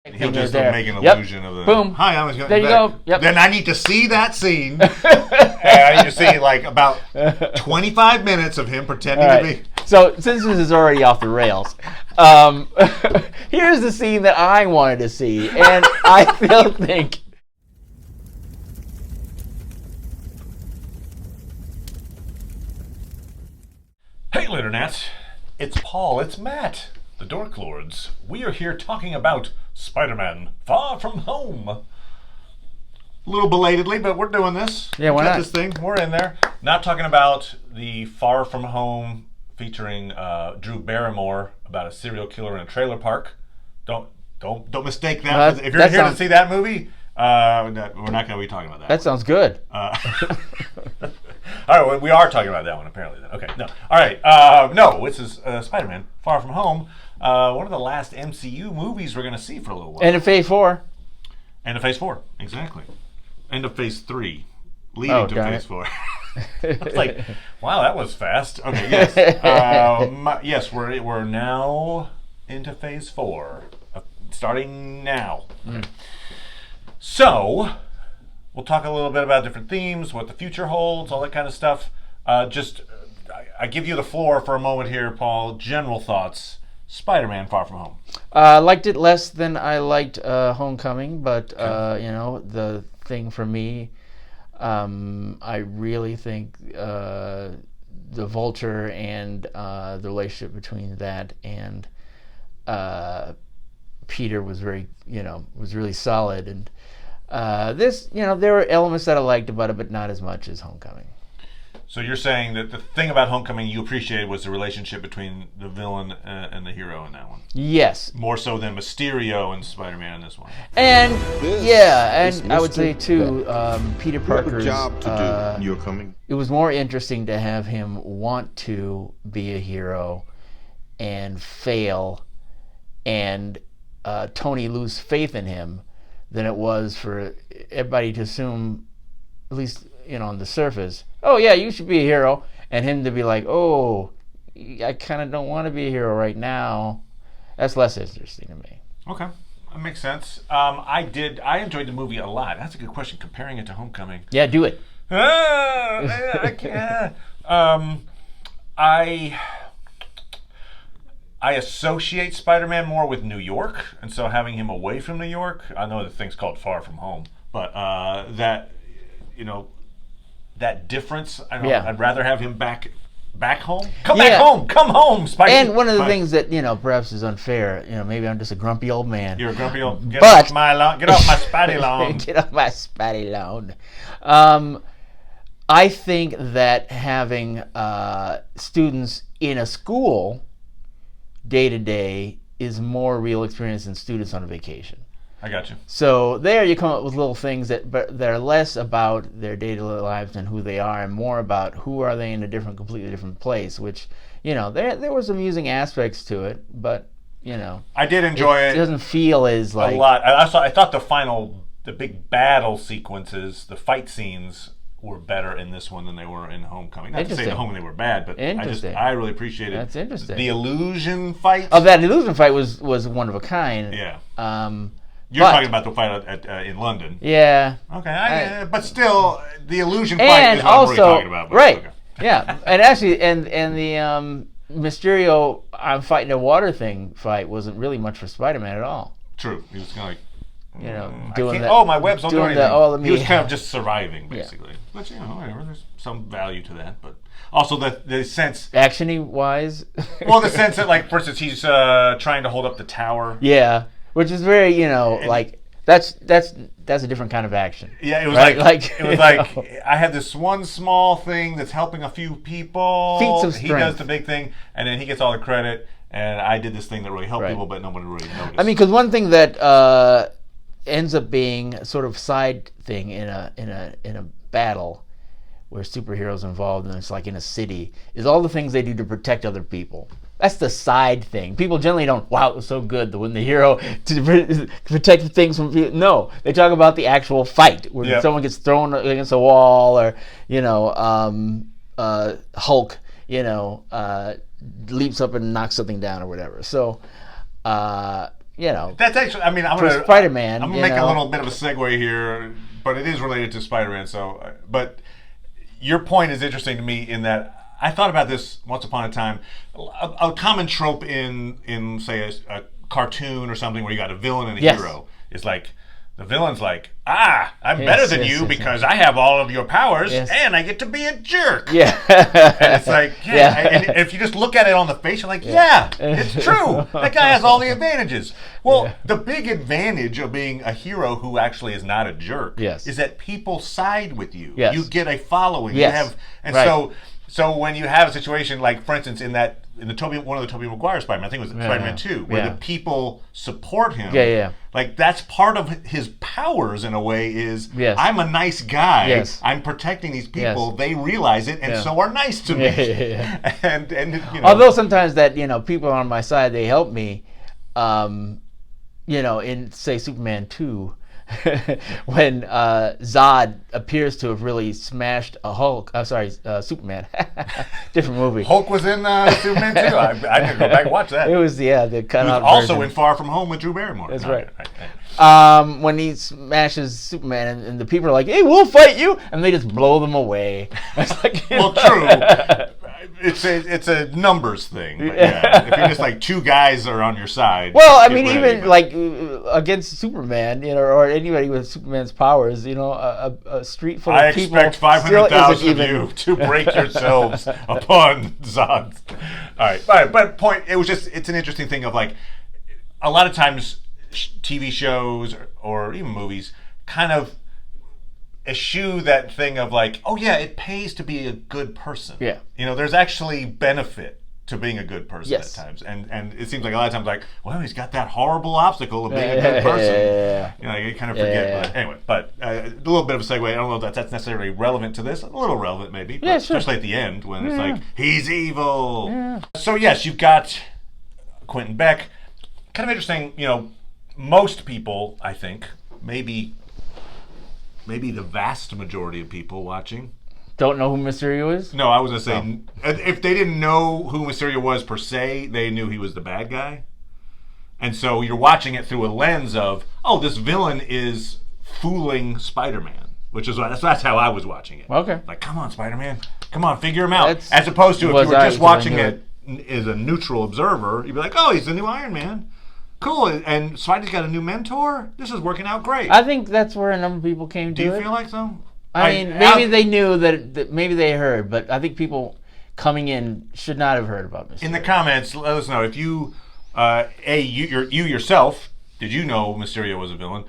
He'll just there. make an Yep. illusion of the Boom. Hi, I was going There you back. go. Yep. Then I need to see that scene. And I need to see like about 25 minutes of him pretending to be. So since this is already off the rails, here's the scene that I wanted to see, and I still think. Hey, Litternet. It's Paul. It's Matt. The Dork Lords. We are here talking about Spider-Man Far From Home. A little belatedly, but we're doing this. Yeah, why Got not? this thing. We're in there. Not talking about the Far From Home featuring Drew Barrymore about a serial killer in a trailer park. Don't mistake that. If you're here to see that movie, we're not going to be talking about that. That sounds good. All right, well, we are talking about that one apparently. Then, okay, no. All right, no. This is Spider-Man: Far From Home. One of the last MCU movies we're going to see for a little while. And in Phase 4. End of Phase 4, exactly. End of Phase 3, leading to Phase 4. I was like, wow, that was fast. Okay, yes, yes, we're now into Phase 4, starting now. Okay. So, we'll talk a little bit about different themes, what the future holds, all that kind of stuff. I give you the floor for a moment here, Paul. General thoughts. Spider-Man: Far From Home. I liked it less than I liked Homecoming, but the thing for me, I really think the Vulture and the relationship between that and Peter was was really solid. And this, there were elements that I liked about it, but not as much as Homecoming. So you're saying that the thing about Homecoming you appreciated was the relationship between the villain and the hero in that one? Yes. More so than Mysterio and Spider-Man in this one. And I would say too, Peter Parker's job to do. You're coming. It was more interesting to have him want to be a hero and fail, and Tony lose faith in him, than it was for everybody to assume, at least on the surface, oh yeah, you should be a hero, and him to be like, oh, I kind of don't want to be a hero right now. That's less interesting to me. Okay, that makes sense. I enjoyed the movie a lot. That's a good question. Comparing it to Homecoming. Yeah, do it. I can't. I associate Spider-Man more with New York, and so having him away from New York, I know the thing's called Far From Home, but that difference, I'd rather have him back home. Back home. Come home, Spidey. And one of the things that perhaps is unfair, maybe I'm just a grumpy old man. You're a grumpy old. Get off my Spidey lawn. Get off my Spidey lawn. I think that having students in a school day to day is more real experience than students on a vacation. I got you. So there you come up with little things that are less about their day-to-day lives and who they are, and more about who are they in a completely different place, which, there was amusing aspects to it, but, I did enjoy it. It doesn't feel as like... A lot. I thought the big battle sequences, the fight scenes were better in this one than they were in Homecoming. Not to say in Homecoming they were bad, but I really appreciated That's interesting. The illusion fight. Oh, that illusion fight was one of a kind. Yeah. You're talking about the fight in London. Yeah. Okay, but still, the illusion fight is what I'm really talking about. Right. Okay. Yeah, and actually, and the Mysterio I'm fighting a water thing fight wasn't really much for Spider-Man at all. True. He was kind of like, doing that. Oh, my webs don't do anything. He was kind of just surviving, basically. Yeah. But whatever. There's some value to that, but also the sense, actiony wise. Well, the sense that, like, for instance, he's trying to hold up the tower. Yeah. Which is very, like that's a different kind of action. Yeah, it was right? I have this one small thing that's helping a few people. Feats of strength. He does the big thing, and then he gets all the credit. And I did this thing that really helped people, but nobody really noticed. I mean, because one thing that ends up being a sort of side thing in a battle where superheroes are involved, and it's like in a city, is all the things they do to protect other people. That's the side thing. People generally don't, wow, it was so good when the hero to protect things from people. No, they talk about the actual fight where someone gets thrown against a wall, or Hulk, leaps up and knocks something down or whatever. So, That's actually. I mean, I'm for gonna Spider-Man. I'm gonna make a little bit of a segue here, but it is related to Spider-Man. So, but your point is interesting to me in that I thought about this once upon a time. A common trope in say a cartoon or something where you got a villain and a hero is like the villain's like, I'm better than you because I have all of your powers and I get to be a jerk. Yeah. And it's like, and if you just look at it on the face, you're like, it's true. That guy has all the advantages. Well, the big advantage of being a hero who actually is not a jerk is that people side with you. Yes. You get a following. Yes. So when you have a situation like, for instance, in the one of the Tobey Maguire Spider-Man, I think it was Spider-Man 2, where the people support him. Like that's part of his powers in a way is I'm a nice guy. Yes. I'm protecting these people. They realize it and so are nice to me. And although sometimes that people on my side, they help me. In say Superman 2. When Zod appears to have really smashed a Hulk. Superman. Different movie. Hulk was in Superman 2. I could go back and watch that. It was the cut out. Also version. in Far From Home with Drew Barrymore. That's right. When he smashes Superman and the people are like, "Hey, we'll fight you," and they just blow them away. It's like, well, true. It's a numbers thing. But if you're just like two guys are on your side. Well, I mean, even like against Superman, or anybody with Superman's powers, a street full of people. I expect 500,000 of you to break yourselves upon Zod. All right, but point. It's an interesting thing of like, a lot of times, TV shows or even movies kind of eschew that thing of like, it pays to be a good person. Yeah. There's actually benefit to being a good person at times. And it seems like a lot of times like, well, he's got that horrible obstacle of being a good person. You kind of forget. But anyway, a little bit of a segue. I don't know if that's necessarily relevant to this. A little relevant maybe. But especially at the end when it's like, he's evil. Yeah. So yes, you've got Quentin Beck. Kind of interesting, most people, I think, maybe the vast majority of people watching don't know who Mysterio is? No, I was going to say, if they didn't know who Mysterio was per se, they knew he was the bad guy. And so you're watching it through a lens of, this villain is fooling Spider-Man, which is that's how I was watching it. Okay. Like, come on, Spider-Man. Come on, figure him out. As opposed to if you were just watching it as a neutral observer, you'd be like, he's the new Iron Man. Cool, and Spidey's got a new mentor? This is working out great. I think that's where a number of people came to it. Do you feel like so? I mean, maybe they knew that maybe they heard, but I think people coming in should not have heard about Mysterio. In the comments, let us know if you, you yourself, did you know Mysterio was a villain?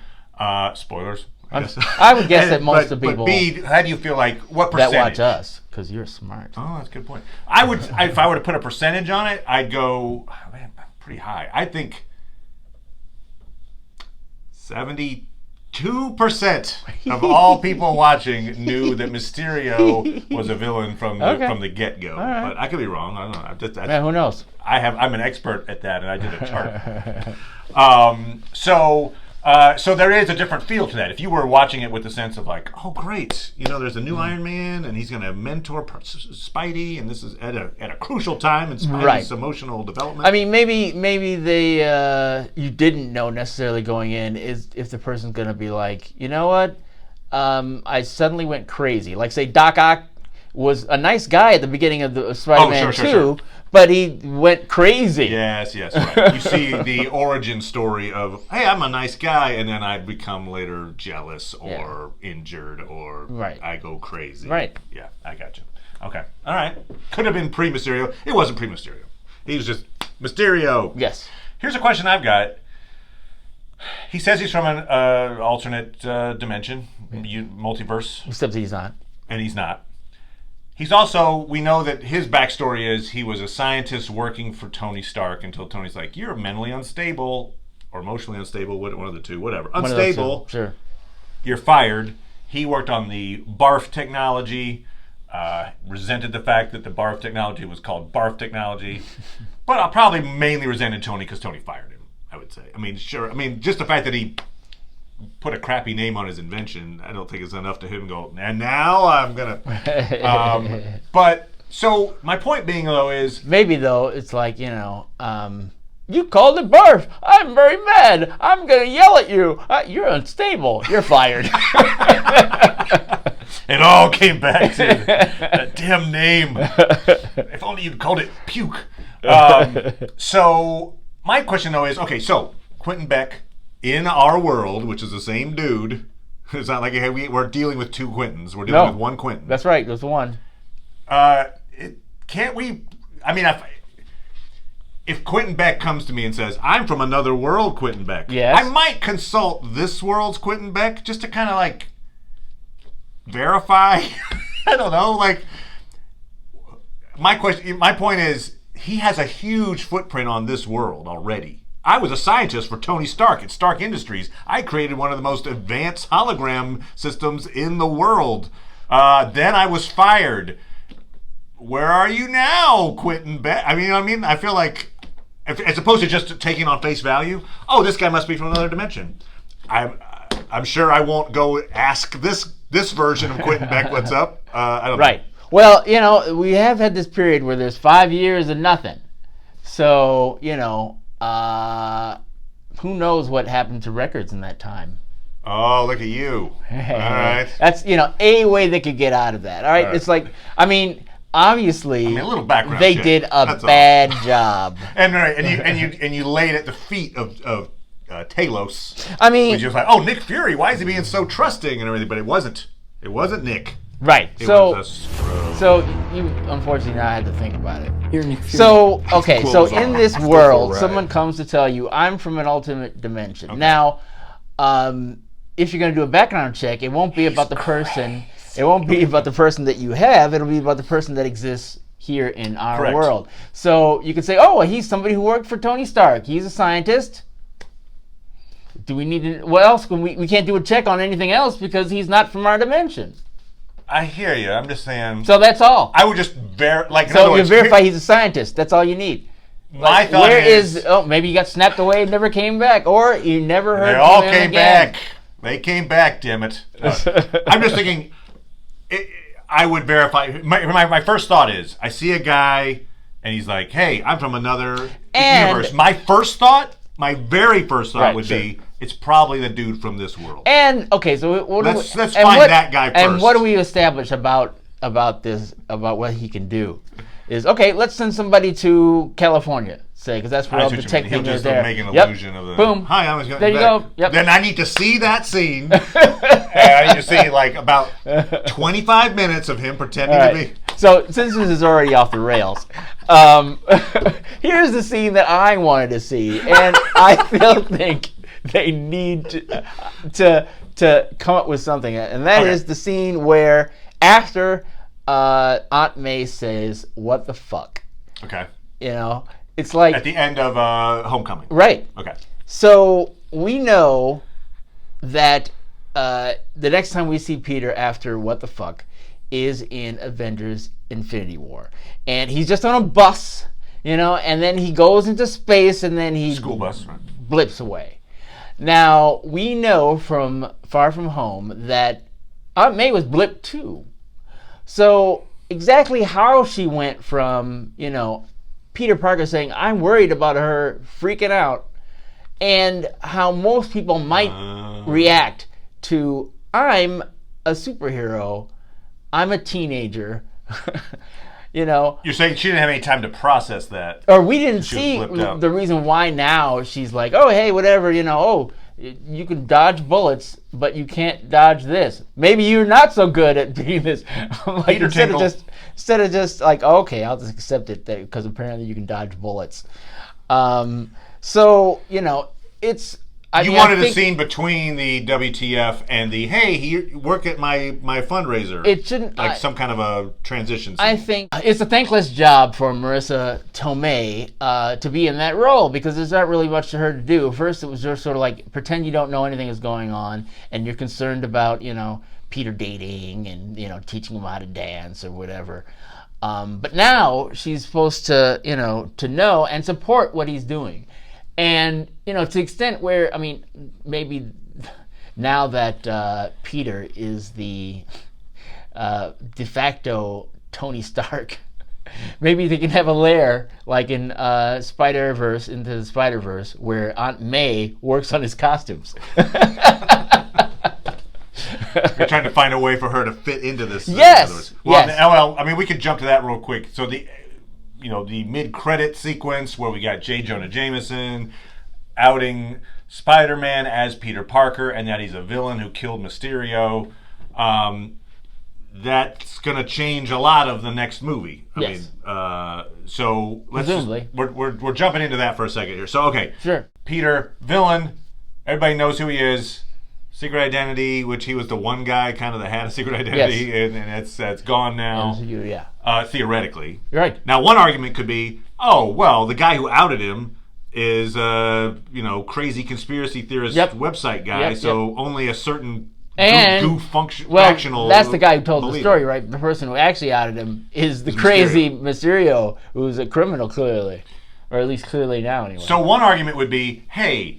Spoilers. I would guess that most of the people. But B, how do you feel like, what percentage? That watch us, because you're smart. Oh, that's a good point. I would, if I were to put a percentage on it, I'd go, pretty high. I think 72% of all people watching knew that Mysterio was a villain from the get-go. Right. But I could be wrong. I don't know. Who knows? I'm an expert at that, and I did a chart. So there is a different feel to that. If you were watching it with the sense of like, oh great, there's a new Iron Man, and he's going to mentor Spidey, and this is at a crucial time in Spidey's emotional development. I mean, maybe they you didn't know necessarily going in is if the person's going to be like, you know what, I suddenly went crazy. Like say Doc Ock was a nice guy at the beginning of the Spider-Man 2. Sure. But he went crazy. Yes, right. You see the origin story of, hey, I'm a nice guy, and then I become later jealous or injured or I go crazy. Right. Yeah, I got you. Okay. All right. Could have been pre-Mysterio. It wasn't pre-Mysterio. He was just Mysterio. Yes. Here's a question I've got. He says he's from an alternate dimension, multiverse. Except he's not. And he's not. He's also, we know that his backstory is he was a scientist working for Tony Stark until Tony's like, you're mentally unstable or emotionally unstable, one of the two, whatever. Unstable. Sure. You're fired. He worked on the barf technology, resented the fact that the barf technology was called barf technology, but I probably mainly resented Tony because Tony fired him, I would say. I mean, sure. I mean, just the fact that he put a crappy name on his invention, I don't think is enough to him go, and now I'm gonna but so my point being though is maybe though it's like You called it barf. I'm very mad. I'm going to yell at you. You're unstable. You're fired. It all came back to that damn name. If only you'd called it puke. So my question, though, is, okay, so Quentin Beck in our world, which is the same dude. It's not like we're dealing with two Quentins. We're dealing with one Quentin. That's right. There's one. Can't we... I mean, if Quentin Beck comes to me and says, I'm from another world, Quentin Beck, yes. I might consult this world's Quentin Beck just to kind of like verify. I don't know. Like, my point is, he has a huge footprint on this world already. I was a scientist for Tony Stark at Stark Industries. I created one of the most advanced hologram systems in the world. Then I was fired. Where are you now, Quentin Beck? I mean, I feel like, as opposed to just taking on face value, oh, this guy must be from another dimension. I'm sure I won't go ask this version of Quentin Beck what's up. I don't know. Right. Well, we have had this period where there's 5 years of nothing. So, who knows what happened to records in that time? Oh, look at you. All right. That's, a way they could get out of that. All right. It's like, obviously, a little background they check. did a That's bad job. And you laid at the feet of Talos. Which was like, oh, Nick Fury, why is he being so trusting and everything? But it wasn't. It wasn't Nick. Right. It was a so you unfortunately now had to think about it. You're Nick Fury. So okay, so in this world, right. someone comes to tell you, I'm from an alternate dimension. Okay. Now, if you're going to do a background check, it won't be about the person. It won't be about the person that you have. It'll be about the person that exists here in our Correct. world. So you can say, oh, he's somebody who worked for Tony Stark. He's a scientist. Do we need to? What else? We can't do a check on anything else because he's not from our dimension. I hear you. I'm just saying. So that's all. I would just So you verify he's a scientist. That's all you need. My thought is, maybe he got snapped away and never came back, or you never heard. They all came back. They came back. Damn it! I'm just thinking. I would verify. My first thought is, I see a guy, and he's like, "Hey, I'm from another universe." My very first thought would be, it's probably the dude from this world. And okay, so let's find that guy first. And what do we establish about what he can do? Is okay. Let's send somebody to California, say, because that's where all the tech things are there. Make an illusion of the. Boom. Hi, I was going. There you go. Yep. Then I need to see that scene. I need to see like about 25 minutes of him pretending to be. So since this is already off the rails, here's the scene that I wanted to see, and I still think they need to come up with something, and that is the scene where after Aunt May says, "What the fuck?" Okay. It's like at the end of Homecoming. Right. Okay. So we know that the next time we see Peter after What the Fuck is in Avengers Infinity War. And he's just on a bus, and then he goes into space and then he school bus, right. Blips away. Now, we know from Far From Home that Aunt May was blipped too. So exactly how she went from, Peter Parker saying, I'm worried about her freaking out, and how most people might react to, I'm a superhero, I'm a teenager, You're saying she didn't have any time to process that. Or we didn't see the reason why now she's like, oh, hey, whatever, you can dodge bullets, but you can't dodge this. Maybe you're not so good at doing this. Like, instead of just like, okay, I'll just accept it because apparently you can dodge bullets. So, it's... You wanted a scene between the WTF and the, hey, you work at my fundraiser. It shouldn't... some kind of a transition scene. I think it's a thankless job for Marissa Tomei to be in that role because there's not really much for her to do. First, it was just sort of like, pretend you don't know anything is going on and you're concerned about, Peter dating and, teaching him how to dance or whatever. But now she's supposed to, to know and support what he's doing. And, to the extent where, maybe now that Peter is the de facto Tony Stark, Maybe they can have a lair like in Spider-Verse, Into the Spider-Verse, where Aunt May works on his costumes. You're trying to find a way for her to fit into this. Yes. Well, yes. well, I mean, we could jump to that real quick. So the mid-credit sequence where we got J. Jonah Jameson outing Spider-Man as Peter Parker and that he's a villain who killed Mysterio. That's going to change a lot of the next movie. I mean, so let's presumably we're jumping into that for a second here. So okay, sure. Peter, villain. Everybody knows who he is. Secret identity, which he was the one guy kind of that had a secret identity, and that's gone now. Theoretically, right. Now, one argument could be, oh well, the guy who outed him is crazy conspiracy theorist website guy, so only a certain factional. That's the guy who told the story, right? The person who actually outed him is the crazy Mysterio, who's a criminal clearly, or at least clearly now anyway. So one argument would be, hey,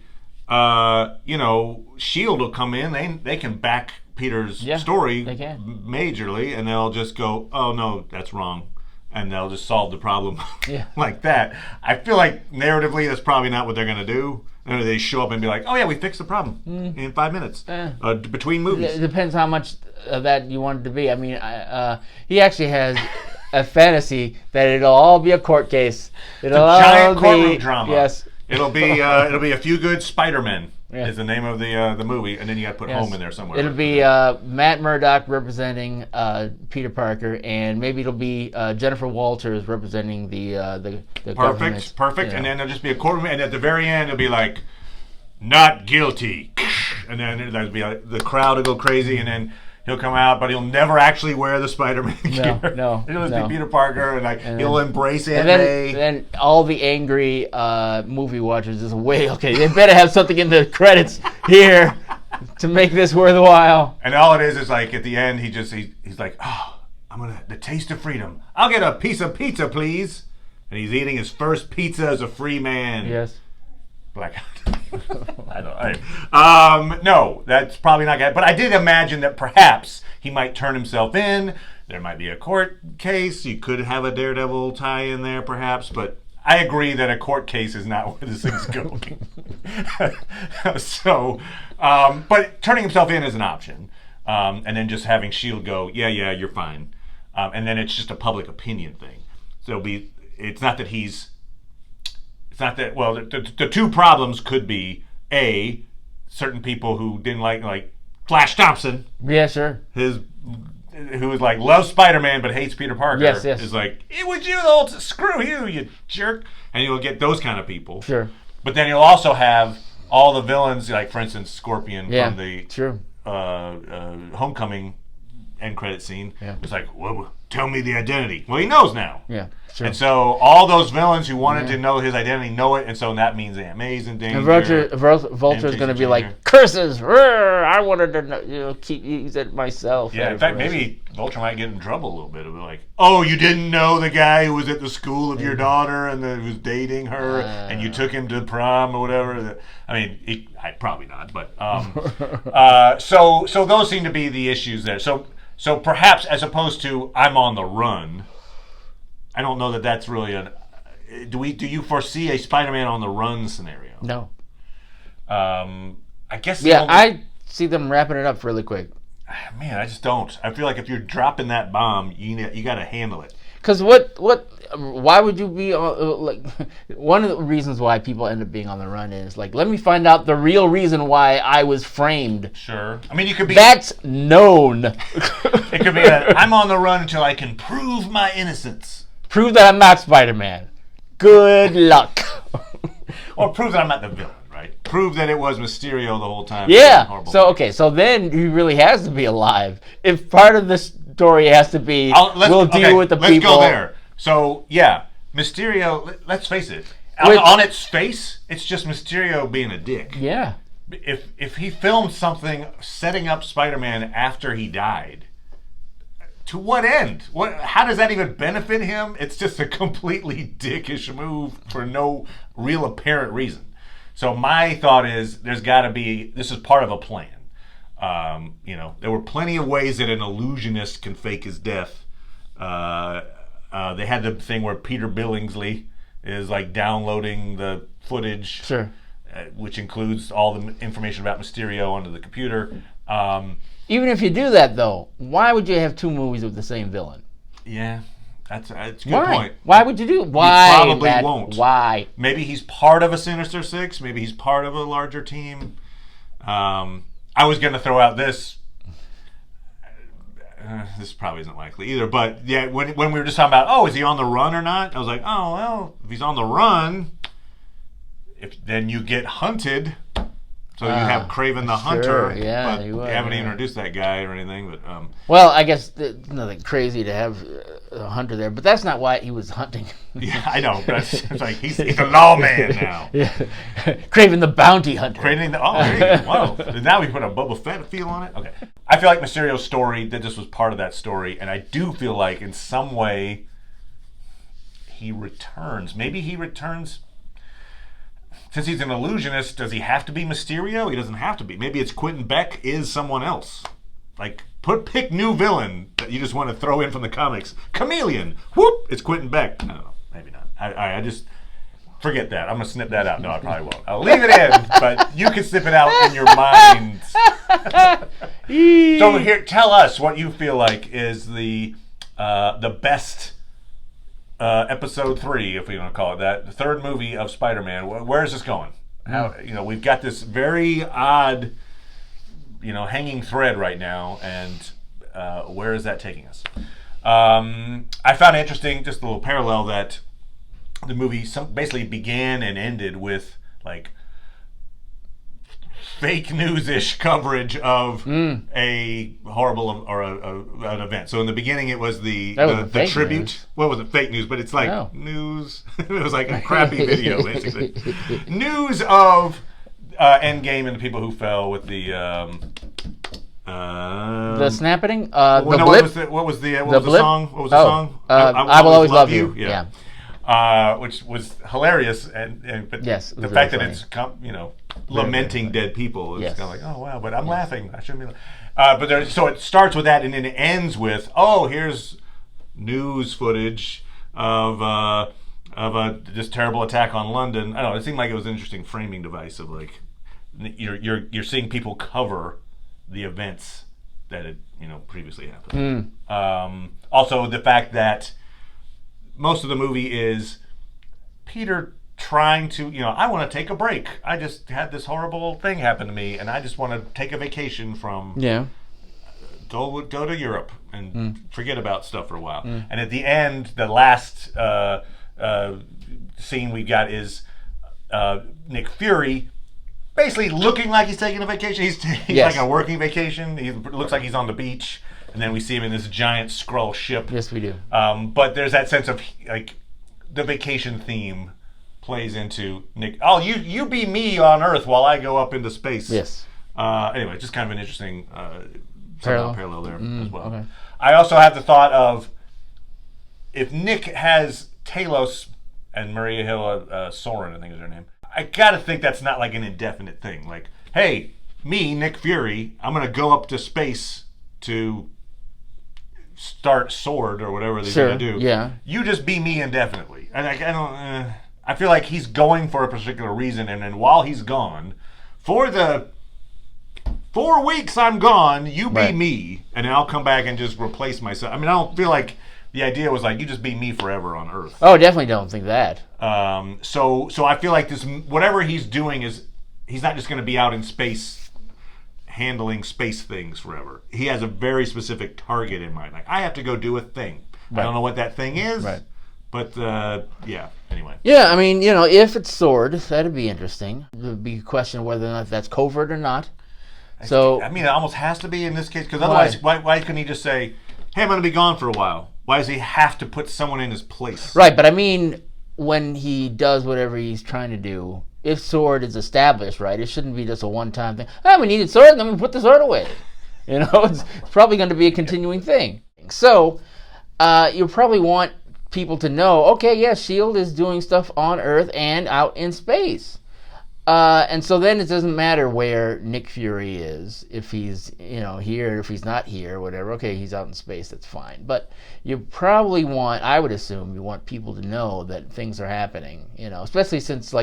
S.H.I.E.L.D. will come in. They can back Peter's story majorly, and they'll just go, oh no, that's wrong, and they'll just solve the problem like that. I feel like narratively that's probably not what they're going to do. They show up and be like, oh yeah, we fixed the problem in 5 minutes between movies. It depends how much of that you want it to be. I mean, he actually has a fantasy that it'll all be a court case. It'll a giant courtroom drama. Yes. It'll be A Few Good Spider-Men is the name of the movie, and then you got to put home in there somewhere. It'll be Matt Murdock representing Peter Parker, and maybe it'll be Jennifer Walters representing the government. Perfect. And then there'll just be a courtroom, and at the very end it'll be like, not guilty, and then there'll be the crowd will go crazy, and then he'll come out, but he'll never actually wear the Spider-Man gear. No. He'll just be Peter Parker, and he'll embrace Aunt May. And then all the angry movie watchers is okay, they better have something in the credits here to make this worthwhile. And all it is like at the end, he's like, oh, the taste of freedom. I'll get a piece of pizza, please. And he's eating his first pizza as a free man. Yes. Blackout. I don't. No, that's probably not good. But I did imagine that perhaps he might turn himself in. There might be a court case. You could have a Daredevil tie in there, perhaps. But I agree that a court case is not where this thing's going. So, but turning himself in is an option, and then just having S.H.I.E.L.D. go, yeah, you're fine, and then it's just a public opinion thing. So it's not that he's. It's not that, well, the two problems could be, A, certain people who didn't like Flash Thompson. Yeah, sure. Who is like, loves Spider-Man but hates Peter Parker. Yes. Is like, it was you the whole screw you jerk. And you'll get those kind of people. Sure. But then you'll also have all the villains, like, for instance, Scorpion from the Homecoming end credit scene. Yeah. It's like, well, tell me the identity. Well, he knows now. Yeah, sure. And so all those villains who wanted to know his identity know it, and so that means Aunt May's in danger. And Vulture's going to be like, curses! I wanted to use it myself. Yeah, in fact, maybe Vulture might get in trouble a little bit. It'll be like, oh, you didn't know the guy who was at the school of your daughter and that was dating her, and you took him to prom or whatever. I mean, probably not, but so those seem to be the issues there. So perhaps, as opposed to I'm on the run, I don't know that that's really do you foresee a Spider-Man on the run scenario? No. I guess. Yeah, I see them wrapping it up really quick. Man, I just don't. I feel like if you're dropping that bomb, you got to handle it. Because why would you be like? One of the reasons why people end up being on the run is like, let me find out the real reason why I was framed. Sure. I mean, you could be. That's known. It could be I'm on the run until I can prove my innocence. Prove that I'm not Spider-Man. Good luck. Or prove that I'm not the villain, right? Prove that it was Mysterio the whole time. Yeah. So then he really has to be alive. If part of this story has to be, we'll deal with the people. Let's go there. So, yeah, Mysterio, let's face it. On its face, it's just Mysterio being a dick. Yeah. If he filmed something setting up Spider-Man after he died, to what end? How does that even benefit him? It's just a completely dickish move for no real apparent reason. So my thought is this is part of a plan. There were plenty of ways that an illusionist can fake his death. they had the thing where Peter Billingsley is like downloading the footage, Sure. Which includes all the information about Mysterio onto the computer. Even if you do that, though, why would you have two movies with the same villain? Yeah, that's a good Why? point. Why would you do? Why? He probably won't. Why? Maybe he's part of a Sinister Six. Maybe he's part of a larger team. I was going to throw out this. This probably isn't likely either. But yeah, when we were just talking about, is he on the run or not? I was like, oh, well, if he's on the run, then you get hunted. So you have Kraven the Hunter. Yeah, but you would, haven't even introduced that guy or anything. But well, I guess nothing crazy to have a hunter there, but that's not why he was hunting. Yeah, I know. But it's like he's a lawman now. Yeah, Kraven the Bounty Hunter. There you go. Wow. Now we put a Boba Fett feel on it. Okay. I feel like Mysterio's story, that this was part of that story, and I do feel like in some way he returns. Maybe he returns. Since he's an illusionist, does he have to be Mysterio? He doesn't have to be. Maybe it's Quentin Beck is someone else. Like, pick new villain that you just want to throw in from the comics. Chameleon. Whoop! It's Quentin Beck. I don't know. Maybe not. I just forget that. I'm going to snip that out. No, I probably won't. I'll leave it in, but you can snip it out in your minds. So here, tell us what you feel like is the best episode 3, if we want to call it that, the third movie of Spider-Man. Where is this going? How, we've got this very odd, hanging thread right now, and where is that taking us? I found it interesting, just a little parallel, that the movie basically began and ended with like fake news-ish coverage of a horrible or an event. So in the beginning, it was the tribute. News. What was it? Fake news, but it's like news. It was like a crappy video, basically. News of Endgame and the people who fell with the snapping. What was the song? What was the song? I will always love you. Yeah. Which was hilarious, but yes, the fact that it's lamenting dead people is kind of like, oh wow, but I'm laughing. I shouldn't be. So it starts with that, and then it ends with, here's news footage of this terrible attack on London. I don't know. It seemed like it was an interesting framing device of like you're seeing people cover the events that had previously happened. Also, the fact that most of the movie is Peter trying to, I want to take a break. I just had this horrible thing happen to me, and I just want to take a vacation from. Yeah. Go to Europe and forget about stuff for a while. And at the end, the last scene we got is Nick Fury basically looking like he's taking a vacation. He's like a working vacation. He looks like he's on the beach. And then we see him in this giant Skrull ship. Yes, we do. But there's that sense of like the vacation theme plays into Nick. Oh, you be me on Earth while I go up into space. Yes. Anyway, just kind of an interesting parallel there as well. Okay. I also have the thought of if Nick has Talos and Maria Hill Soren, I think is her name. I gotta think that's not like an indefinite thing. Like, hey, me, Nick Fury, I'm gonna go up to space to start Sword or whatever they're going to do. Yeah. You just be me indefinitely. And I feel like he's going for a particular reason, and then while he's gone, for the 4 weeks I'm gone, you be me, and then I'll come back and just replace myself. I mean, I don't feel like the idea was like, you just be me forever on Earth. Oh, definitely don't think that. So I feel like this, whatever he's doing is, he's not just going to be out in space handling space things forever. He has a very specific target in mind. Like, I have to go do a thing. I don't know what that thing is, but anyway. Yeah, I mean, if it's Sword, that'd be interesting. There'd be a question of whether or not that's covert or not. So, I mean, it almost has to be in this case, because otherwise, why couldn't he just say, hey, I'm going to be gone for a while? Why does he have to put someone in his place? Right, but I mean, when he does whatever he's trying to do, if Sword is established, right, it shouldn't be just a one-time thing. We needed Sword, then we put the Sword away. It's probably going to be a continuing thing. So, you probably want people to know, okay, yeah, S.H.I.E.L.D. is doing stuff on Earth and out in space. And so then it doesn't matter where Nick Fury is, if he's here, if he's not here, whatever. Okay, he's out in space, that's fine. But you probably I would assume you want people to know that things are happening, especially since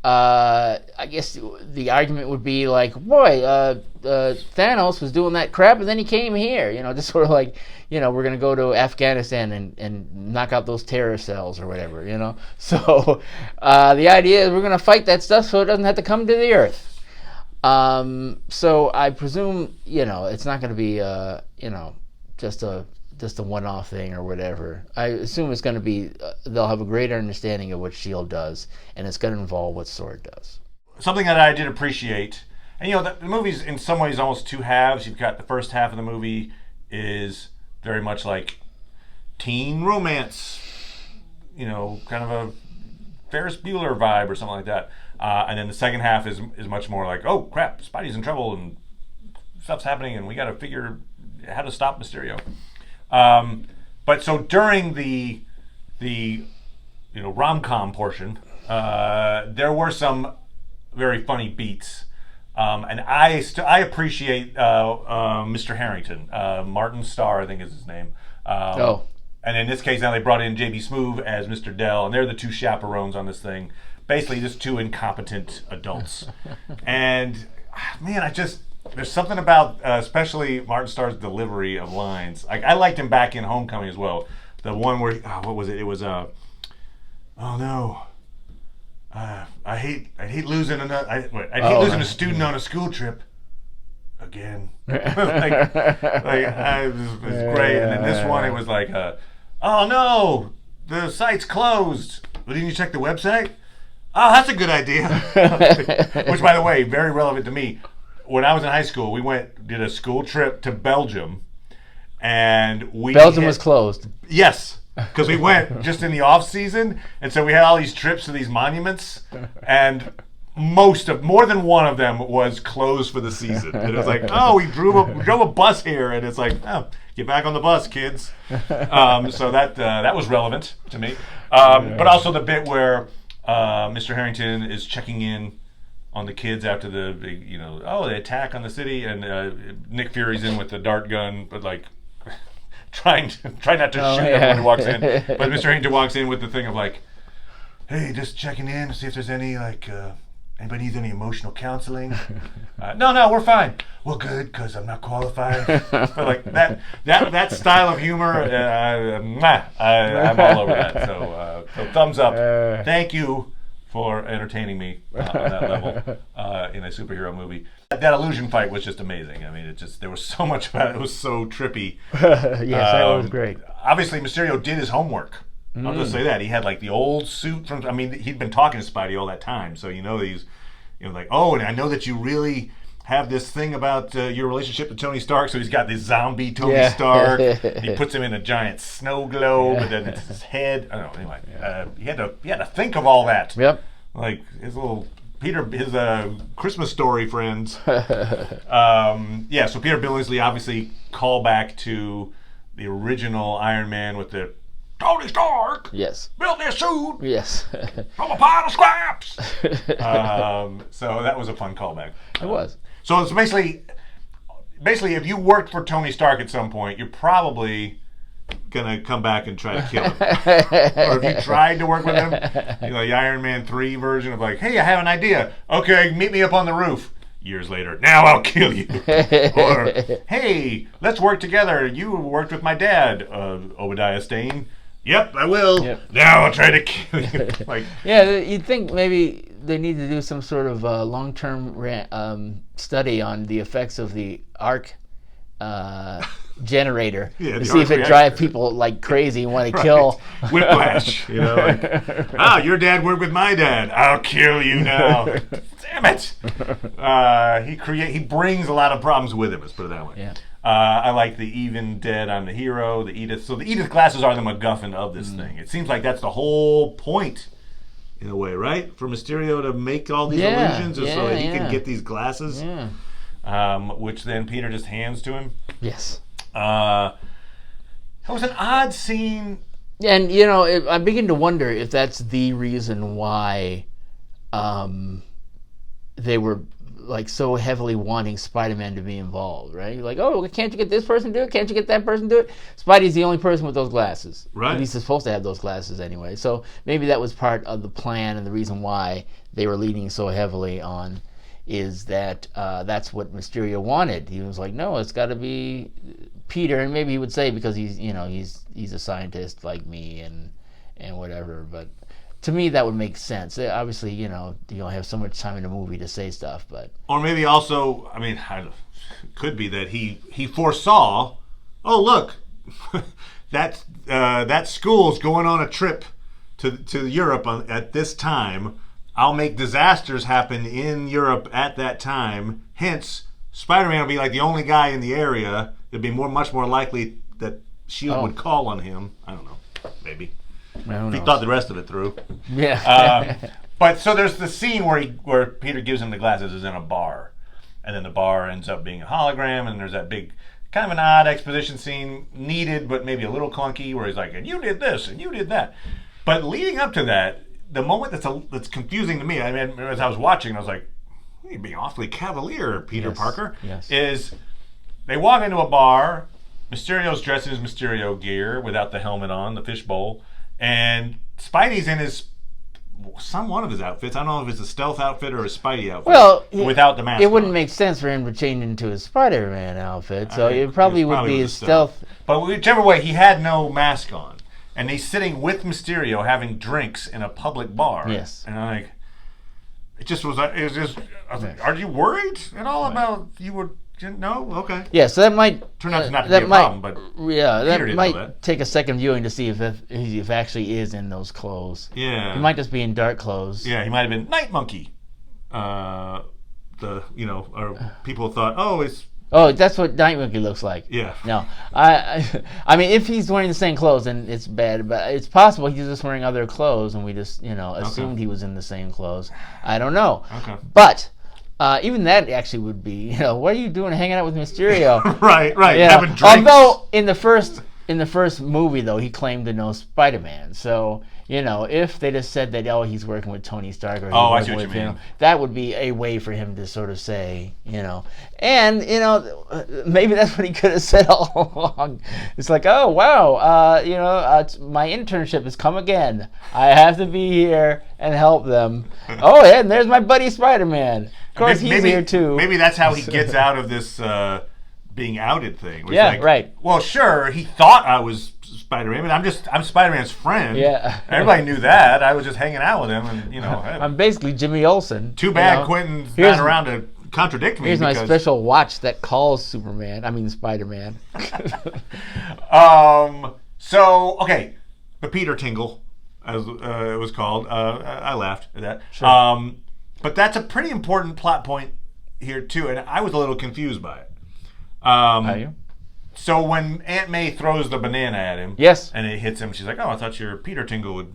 I guess the argument would be like, boy, Thanos was doing that crap and then he came here, just sort of like, we're going to go to Afghanistan and knock out those terror cells or whatever, So the idea is we're going to fight that stuff so it doesn't have to come to the Earth. So I presume, it's not going to be, just a one-off thing or whatever. I assume it's going to be, they'll have a greater understanding of what S.H.I.E.L.D. does, and it's going to involve what S.W.O.R.D. does. Something that I did appreciate, and the movie's in some ways almost two halves. You've got the first half of the movie is very much like teen romance, kind of a Ferris Bueller vibe or something like that. And then the second half is much more like, oh crap, Spidey's in trouble and stuff's happening and we got to figure how to stop Mysterio. But so during the rom-com portion, there were some very funny beats, and I appreciate Mr. Harrington, Martin Starr, I think is his name. And in this case, now they brought in J.B. Smoove as Mr. Dell, and they're the two chaperones on this thing. Basically, just two incompetent adults. And man, there's something about, especially Martin Starr's delivery of lines. I liked him back in Homecoming as well. The one where, what was it? It was, oh no, I hate losing losing a student on a school trip again. It was great. And then this one, it was like, oh no, the site's closed. Well, didn't you check the website? Oh, that's a good idea. Which, by the way, very relevant to me. When I was in high school, we did a school trip to Belgium, and Belgium was closed. Yes, because we went just in the off season, and so we had all these trips to these monuments, and more than one of them was closed for the season. And it was like, oh, we drove a bus here, and it's like, oh, get back on the bus, kids. So that was relevant to me, but also the bit where Mr. Harrington is checking in on the kids after the the attack on the city, and Nick Fury's in with the dart gun, but like try not to shoot everyone who walks in. But Mr. Harrington walks in with the thing of like, hey, just checking in to see if there's any anybody needs any emotional counseling. No, we're fine. Well, good, because I'm not qualified. But like that style of humor, I'm all over that. So thumbs up. Thank you for entertaining me on that level in a superhero movie. That illusion fight was just amazing. I mean, there was so much about it. It was so trippy. Yes, that was great. Obviously, Mysterio did his homework. I'll just say that. He had like the old suit he'd been talking to Spidey all that time. So he's, like, oh, and I know that you really have this thing about your relationship to Tony Stark. So he's got this zombie Tony Stark. He puts him in a giant snow globe, and then it's his head. I don't know. Anyway, he had to think of all that. Yep. Like his little his Christmas story friends. So Peter Billingsley obviously call back to the original Iron Man with the Tony Stark. Yes. Built this suit. Yes. From a pile of scraps. So that was a fun callback. It was. So it's basically, if you worked for Tony Stark at some point, you're probably gonna come back and try to kill him. Or if you tried to work with him, the Iron Man 3 version of like, hey, I have an idea. Okay, meet me up on the roof. Years later, now I'll kill you. Or, hey, let's work together. You worked with my dad, Obadiah Stane. Yep, I will. Yep. Now I'll try to kill you. You'd think maybe they need to do some sort of long-term study on the effects of the arc generator to see if it drives people like crazy and want to kill. Whiplash. Your dad worked with my dad. I'll kill you now. Damn it. He brings a lot of problems with him. Let's put it that way. Yeah. I like the even dead, I'm the hero, the Edith. So the Edith glasses are the MacGuffin of this thing. It seems like that's the whole point, in a way, right? For Mysterio to make all these illusions so that he can get these glasses, which then Peter just hands to him. Yes. It was an odd scene. And, I begin to wonder if that's the reason why they were like so heavily wanting Spider-Man to be involved, right? Like, oh, can't you get this person to do it? Can't you get that person to do it? Spidey's the only person with those glasses. Right. At least he's supposed to have those glasses anyway. So maybe that was part of the plan and the reason why they were leaning so heavily on is that that's what Mysterio wanted. He was like, no, it's got to be Peter, and maybe he would say because he's a scientist like me and whatever, but to me, that would make sense. Obviously, you don't have so much time in the movie to say stuff, but or maybe also, it could be that he foresaw. Oh, look, that school's going on a trip to Europe at this time. I'll make disasters happen in Europe at that time. Hence, Spider-Man will be like the only guy in the area. It'd be much more likely that S.H.I.E.L.D. would call on him. I don't know, maybe. If he thought the rest of it through. Yeah. But so there's the scene where Peter gives him the glasses is in a bar. And then the bar ends up being a hologram, and there's that big, kind of an odd exposition scene, needed but maybe a little clunky, where he's like, and you did this, and you did that. But leading up to that, the moment that's confusing to me, as I was watching, I was like, you're being awfully cavalier, Peter Parker. Yes. Is they walk into a bar, Mysterio's dressed in his Mysterio gear without the helmet on, the fishbowl, and Spidey's in one of his outfits. I don't know if it's a stealth outfit or a Spidey outfit. Well, without the mask it wouldn't on. make sense for him to change into his Spider-Man outfit, so it probably would be his stealth. But whichever way, he had no mask on. And he's sitting with Mysterio having drinks in a public bar. Yes. And I'm like, I was like, are you worried at all about you would... No? Okay. Yeah, so that might turn out not to be a problem, but that might take a second viewing to see if actually is in those clothes. Yeah. He might just be in dark clothes. Yeah, he might have been Night Monkey. Or people thought, it's... Oh, that's what Night Monkey looks like. Yeah. No, I mean, if he's wearing the same clothes, then it's bad. But it's possible he's just wearing other clothes, and we just assumed he was in the same clothes. I don't know. Okay. But even that actually would be, what are you doing hanging out with Mysterio? right. Yeah. Having drinks. Although in the first movie though, he claimed to know Spider-Man, so. If they just said that, he's working with Tony Stark, or he's I working see what with you mean. that would be a way for him to sort of say, and maybe that's what he could have said all along. It's like, oh wow, my internship has come again. I have to be here and help them. Oh, yeah, and there's my buddy Spider-Man. Of course, he's here too. Maybe that's how he gets out of this being outed thing. Yeah, right. Well, sure, he thought I was Spider-Man, but I'm Spider-Man's friend. Yeah. Everybody knew that. I was just hanging out with him, and I'm basically Jimmy Olsen. Too bad Quentin's not around to contradict me. Here's my special watch that calls Spider-Man. So okay, the Peter Tingle, as it was called. I laughed at that. Sure. But that's a pretty important plot point here too, and I was a little confused by it. Are you? So when Aunt May throws the banana at him, yes, and it hits him, she's like, "Oh, I thought your Peter Tingle would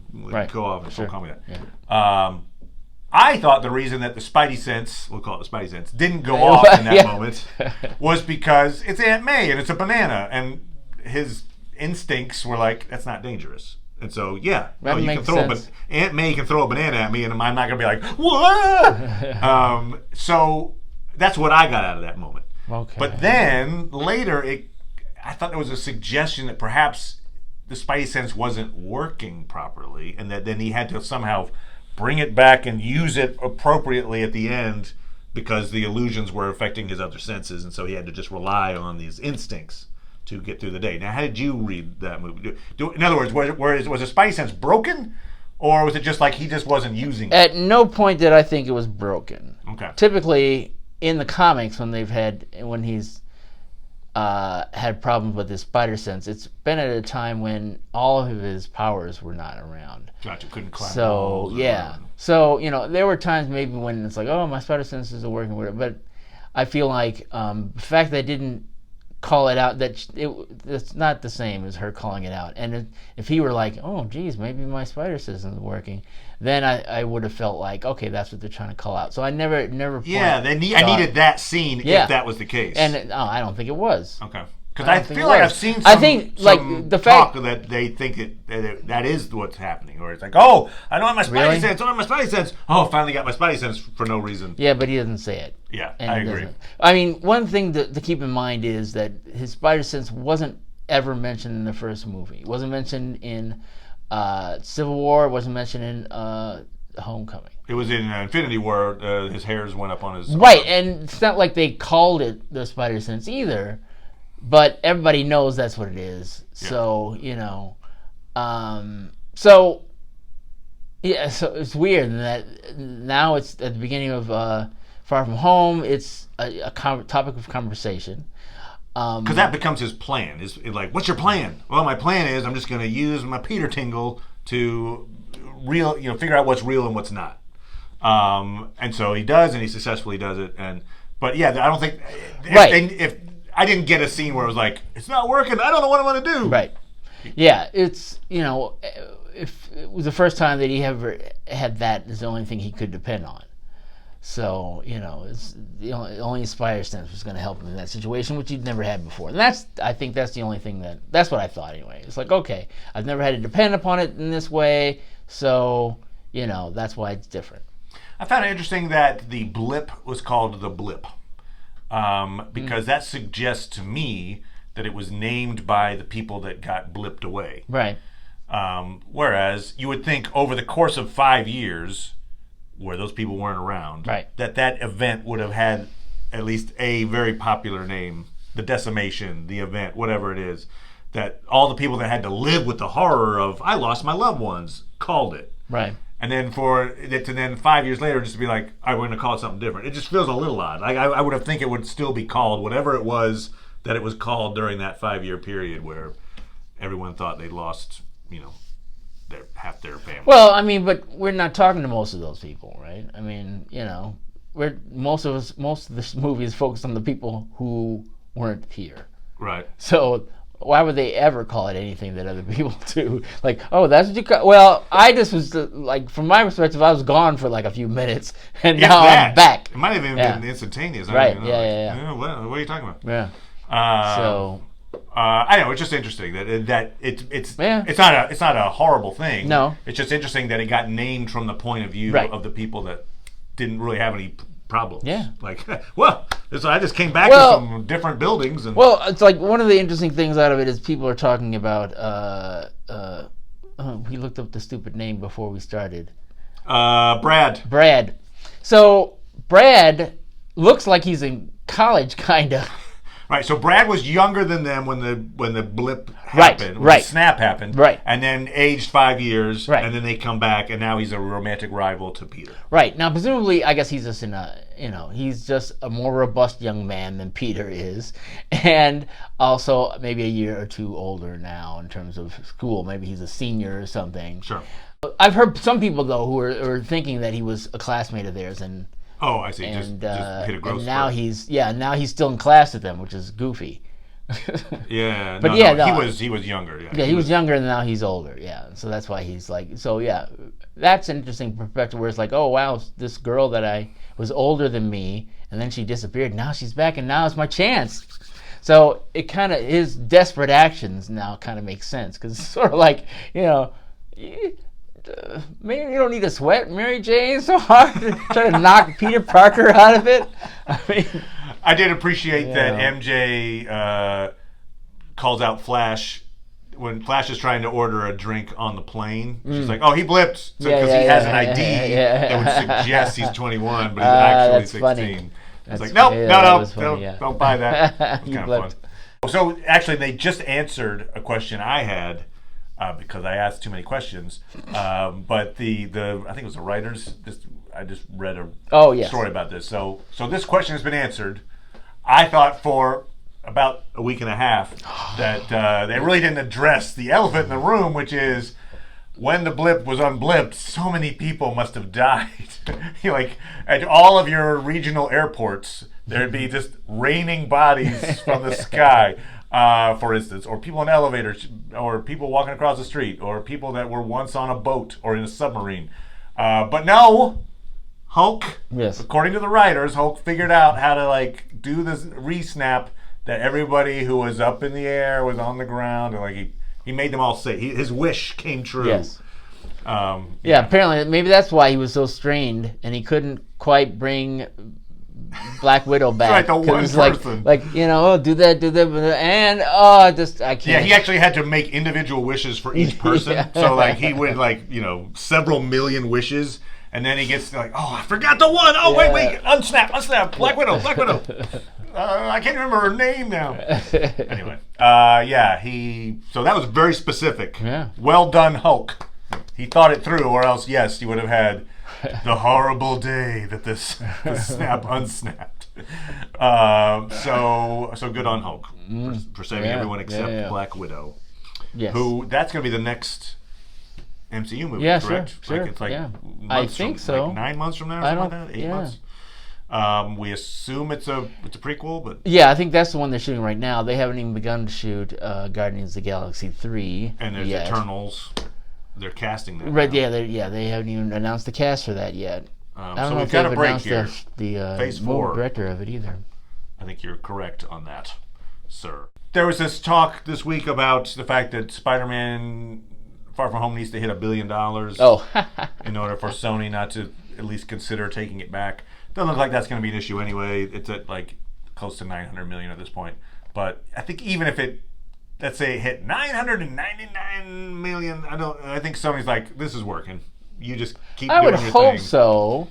go off." And sure. Don't call me that. Yeah. I thought the reason that the Spidey sense, we'll call it the Spidey sense, didn't go off in that moment was because it's Aunt May and it's a banana, and his instincts were like, "That's not dangerous." And so, you can throw Aunt May can throw a banana at me, and I'm not going to be like, "What?" So that's what I got out of that moment. Okay. But then later, I thought there was a suggestion that perhaps the Spidey sense wasn't working properly, and that then he had to somehow bring it back and use it appropriately at the end because the illusions were affecting his other senses, and so he had to just rely on these instincts to get through the day. Now, how did you read that movie? In other words, was the Spidey sense broken, or was it just like he just wasn't using it? At no point did I think it was broken. Okay. Typically, in the comics, when he's had problems with his spider sense, it's been at a time when all of his powers were not around. Gotcha. Couldn't climb walls. So yeah. So there were times maybe when it's like, oh, my spider senses are working with it, but I feel like the fact that I didn't call it out, it's not the same as her calling it out. And if he were like, oh, geez, maybe my spider sense isn't working, then I would have felt like, okay, that's what they're trying to call out. So I never. Yeah, I needed that scene if that was the case. And I don't think it was. Okay. Because I feel like I've seen some the talk fact that they think that is what's happening. Or it's like, oh, I don't have my Spidey sense. I don't have my Spidey sense. Oh, I finally got my Spidey sense for no reason. Yeah, but he doesn't say it. Yeah, I agree. I mean, one thing to keep in mind is that his Spider sense wasn't ever mentioned in the first movie. It wasn't mentioned in Civil War. It wasn't mentioned in Homecoming. It was in Infinity War. His hairs went up on his right, arm. and it's not like they called it the Spider sense either. But everybody knows that's what it is. Yeah. So, so it's weird that now it's at the beginning of Far From Home. It's a topic of conversation. Because that becomes his plan. Is like, what's your plan? Well, my plan is I'm just going to use my Peter Tingle to figure out what's real and what's not. And so he does, and he successfully does it. But yeah, I don't think if I didn't get a scene where it was like, it's not working, I don't know what I'm going to do. Right. Yeah, it's, if it was the first time that he ever had that, is the only thing he could depend on. So, it's the only Spider sense was going to help him in that situation, which he'd never had before. And I think that's the only thing that's what I thought anyway. It's like, okay, I've never had to depend upon it in this way, so, that's why it's different. I found it interesting that the blip was called the blip. Because that suggests to me that it was named by the people that got blipped away. Right. Whereas you would think over the course of 5 years, where those people weren't around, right, that event would have had at least a very popular name, the decimation, the event, whatever it is, that all the people that had to live with the horror of, I lost my loved ones, called it. Right. And then for it to then 5 years later just to be like, we're going to call it something different. It just feels a little odd. I would have think it would still be called whatever it was that it was called during that 5-year period where everyone thought they'd lost, half their family. Well, I mean, but we're not talking to most of those people, right? I mean, most of this movie is focused on the people who weren't here. Right. So why would they ever call it anything that other people do? Like, oh, that's what you call... Well, I just was, from my perspective, I was gone for a few minutes, and now I'm back. It might have even been instantaneous. Right, yeah. What are you talking about? Yeah. I know, it's just interesting that it's not a horrible thing. No. It's just interesting that it got named from the point of view of the people that didn't really have any problems. Yeah. I just came back to some different buildings. Well, it's like one of the interesting things out of it is people are talking about, we looked up the stupid name before we started. Brad. So, Brad looks like he's in college, kind of. Right, so Brad was younger than them when the blip happened, when the snap happened, and then aged 5 years, and then they come back, and now he's a romantic rival to Peter. Right, now presumably, I guess he's just he's just a more robust young man than Peter is, and also maybe a year or two older now in terms of school. Maybe he's a senior or something. Sure. I've heard some people though who are thinking that he was a classmate of theirs and. Oh, I see. Just hit a growth and now spurt. he's still in class with them, which is goofy. Yeah, but he was younger. Yeah, he was younger, and now he's older. Yeah, so that's why he's like. So yeah, that's an interesting perspective where it's like, oh wow, this girl that I was older than me, and then she disappeared. Now she's back, and now it's my chance. So it kind of his desperate actions now kind of makes sense because it's sort of like maybe you don't need to sweat Mary Jane so hard to try to knock Peter Parker out of it. I mean, I did appreciate that MJ calls out Flash when Flash is trying to order a drink on the plane. She's like, "Oh, he blipped," because he has an ID that would suggest he's 21, but he's actually 16. Funny. It's like, no, don't buy that. That's kind of fun. So actually, they just answered a question I had. Because I asked too many questions, but the I think it was the writers. I just read a story about this. So this question has been answered. I thought for about a week and a half that they really didn't address the elephant in the room, which is when the blip was unblipped, so many people must have died. At all of your regional airports, there'd be just raining bodies from the sky. For instance, or people in elevators, or people walking across the street, or people that were once on a boat or in a submarine. But no, Hulk, according to the writers, Hulk figured out how to do this re-snap that everybody who was up in the air was on the ground, and like he made them all safe. His wish came true. Yes. Yeah, apparently maybe that's why he was so strained and he couldn't quite bring Black Widow back. Right, the one person. Like do that, and I can't. Yeah, he actually had to make individual wishes for each person. Yeah. So like he would several million wishes, and then he gets like, I forgot the one. Oh wait, unsnap, Black Widow. I can't remember her name now. Anyway, so that was very specific. Yeah. Well done, Hulk. He thought it through, or else, yes, you would have had the horrible day that the snap unsnapped. So good on Hulk for saving everyone except Black Widow. Yes. Who, that's going to be the next MCU movie, correct? Sure. Like, it's like I think so. Like 9 months from now or something like that? 8 months? We assume it's a prequel, but... Yeah, I think that's the one they're shooting right now. They haven't even begun to shoot Guardians of the Galaxy 3 And there's yet. Eternals. They're casting that. Right, now. They haven't even announced the cast for that yet. I don't know we've if got they've a break announced here. the Phase movie 4. director of it either. I think you're correct on that, sir. There was this talk this week about the fact that Spider-Man Far From Home needs to hit $1 billion in order for Sony not to at least consider taking it back. Doesn't look like that's going to be an issue anyway. It's at like close to $900 million at this point. But I think even if it, let's say it hit $999 million, I think Sony's like, this is working. You just keep doing your thing. I would hope so.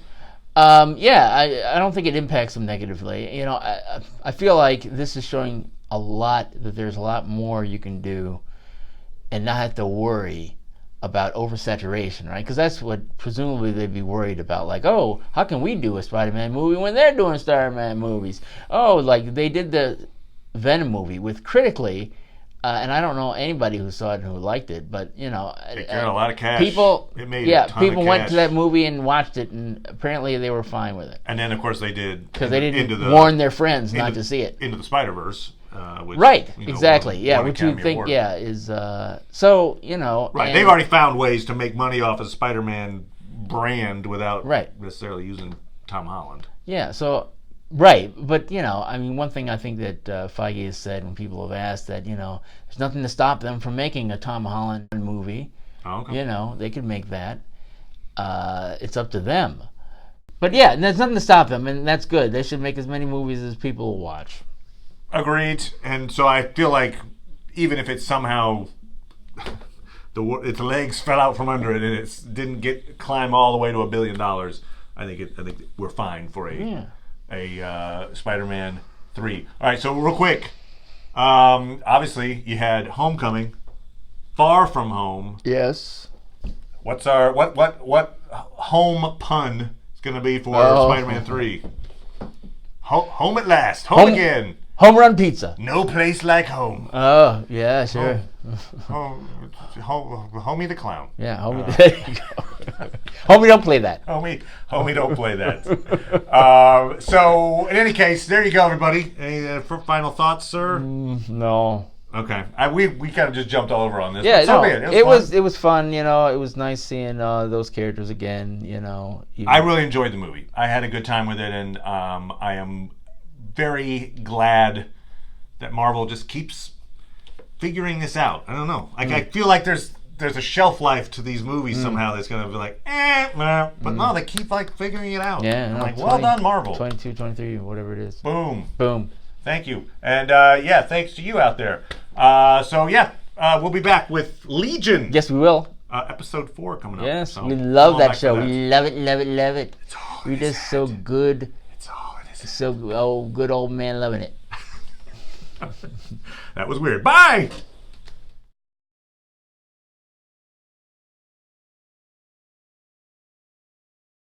I don't think it impacts them negatively. I feel like this is showing a lot that there's a lot more you can do and not have to worry about oversaturation, right? Because that's what presumably they'd be worried about. Like, how can we do a Spider-Man movie when they're doing Spider-Man movies? Like they did the Venom movie with critically, and I don't know anybody who saw it and who liked it, but it got a lot of cash. People, it made a ton people of went cash. to that movie and watched it, and apparently they were fine with it. And then, of course, they did because they didn't warn their friends not to see it. Into the Spider-Verse, which, right? Exactly. won Which you Academy think, Award. Is so Right. They've already found ways to make money off of Spider-Man brand without necessarily using Tom Holland. Yeah. So. Right, but one thing I think that Feige has said when people have asked that there's nothing to stop them from making a Tom Holland movie. Oh, okay. They could make that. It's up to them. But yeah, there's nothing to stop them, and that's good. They should make as many movies as people will watch. Agreed, and so I feel like even if it's somehow its legs fell out from under it and it didn't climb all the way to $1 billion, I think we're fine for a Spider-Man 3. All right, so real quick, obviously you had Homecoming, Far From Home. Yes. What's our what home pun is going to be for Spider-Man 3? Home at last, home again. Home run pizza. No place like home. Oh yeah, sure. Homie the clown. Yeah, homie. There you go. Homie, don't play that. Homie, don't play that. So, in any case, there you go, everybody. Any final thoughts, sir? No. Okay, we kind of just jumped all over on this. Yeah, so it was fun. It was nice seeing those characters again. I really enjoyed the movie. I had a good time with it, and I am very glad that Marvel just keeps figuring this out. I don't know. I feel like there's a shelf life to these movies somehow that's going to be like, nah. But no, they keep figuring it out. Yeah. I'm like, well done, Marvel. 22, 23, whatever it is. Boom. Thank you. And thanks to you out there. We'll be back with Legion. Yes, we will. Episode 4 coming up. Yes, so we love that show. That. We love it. We're just so good. It's all it is. So good old man loving it. That was weird. Bye!